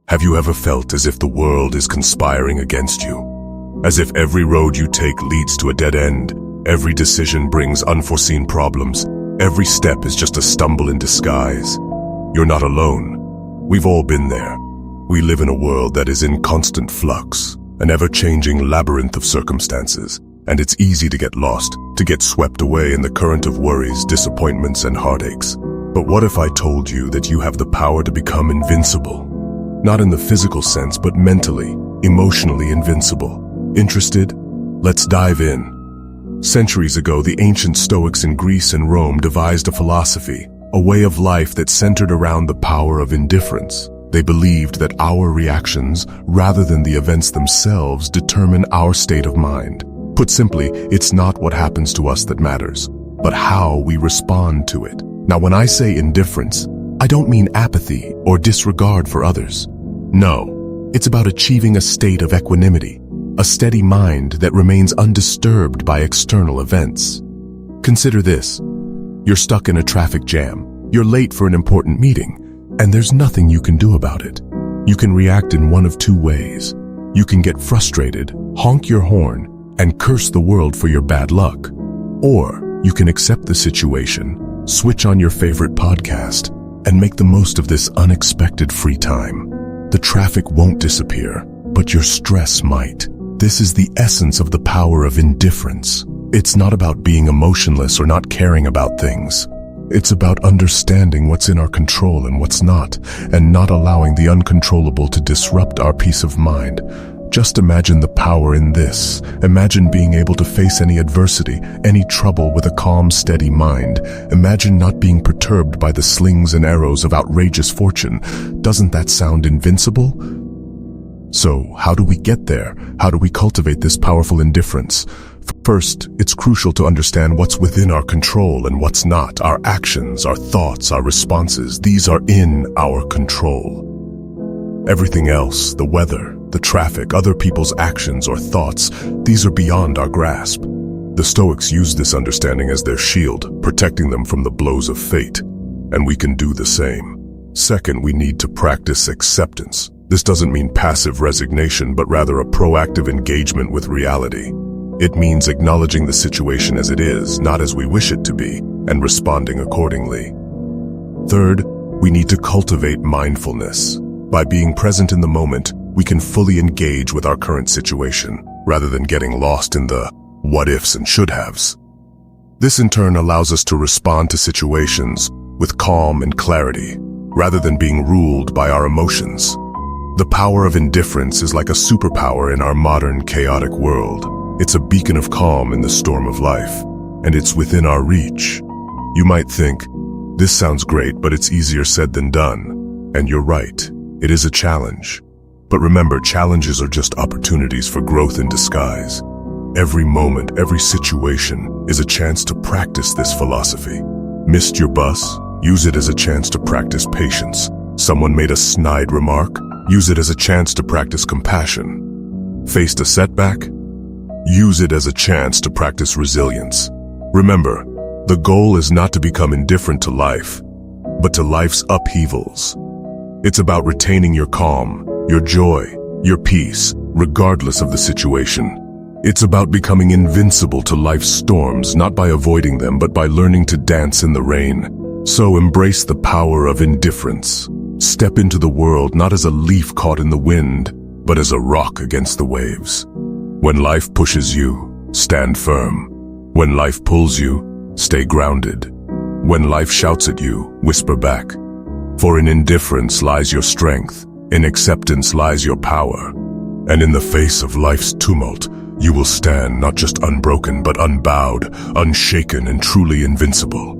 Have you ever felt as if the world is conspiring against you? As if every road you take leads to a dead end, every decision brings unforeseen problems, every step is just a stumble in disguise. You're not alone. We've all been there. We live in a world that is in constant flux, an ever-changing labyrinth of circumstances, and it's easy to get lost, to get swept away in the current of worries, disappointments, and heartaches. But what if I told you that you have the power to become invincible? Not in the physical sense, but mentally, emotionally invincible. Interested? Let's dive in. Centuries ago, the ancient Stoics in Greece and Rome devised a philosophy, a way of life that centered around the power of indifference. They believed that our reactions, rather than the events themselves, determine our state of mind. Put simply, it's not what happens to us that matters, but how we respond to it. Now, when I say indifference, I don't mean apathy or disregard for others. No, it's about achieving a state of equanimity, a steady mind that remains undisturbed by external events. Consider this. You're stuck in a traffic jam. You're late for an important meeting, and there's nothing you can do about it. You can react in one of two ways. You can get frustrated, honk your horn, and curse the world for your bad luck. Or you can accept the situation, switch on your favorite podcast, and make the most of this unexpected free time. The traffic won't disappear, but your stress might. This is the essence of the power of indifference. It's not about being emotionless or not caring about things. It's about understanding what's in our control and what's not, and not allowing the uncontrollable to disrupt our peace of mind. Just imagine the power in this. Imagine being able to face any adversity, any trouble with a calm, steady mind. Imagine not being perturbed by the slings and arrows of outrageous fortune. Doesn't that sound invincible? So, how do we get there? How do we cultivate this powerful indifference? First, it's crucial to understand what's within our control and what's not. Our actions, our thoughts, our responses, these are in our control. Everything else, the weather, the traffic, other people's actions or thoughts, these are beyond our grasp. The Stoics used this understanding as their shield, protecting them from the blows of fate, and we can do the same. Second, we need to practice acceptance. This doesn't mean passive resignation, but rather a proactive engagement with reality. It means acknowledging the situation as it is, not as we wish it to be, and responding accordingly. Third, we need to cultivate mindfulness. By being present in the moment, we can fully engage with our current situation, rather than getting lost in the what-ifs and should-haves. This in turn allows us to respond to situations with calm and clarity, rather than being ruled by our emotions. The power of indifference is like a superpower in our modern, chaotic world. It's a beacon of calm in the storm of life, and it's within our reach. You might think, this sounds great, but it's easier said than done. And you're right, it is a challenge. But remember, challenges are just opportunities for growth in disguise. Every moment, every situation is a chance to practice this philosophy. Missed your bus? Use it as a chance to practice patience. Someone made a snide remark? Use it as a chance to practice compassion. Faced a setback? Use it as a chance to practice resilience. Remember, the goal is not to become indifferent to life, but to life's upheavals. It's about retaining your calm, your joy, your peace, regardless of the situation. It's about becoming invincible to life's storms, not by avoiding them, but by learning to dance in the rain. So embrace the power of indifference. Step into the world not as a leaf caught in the wind, but as a rock against the waves. When life pushes you, stand firm. When life pulls you, stay grounded. When life shouts at you, whisper back. For in indifference lies your strength. In acceptance lies your power. And in the face of life's tumult, you will stand not just unbroken, but unbowed, unshaken, and truly invincible.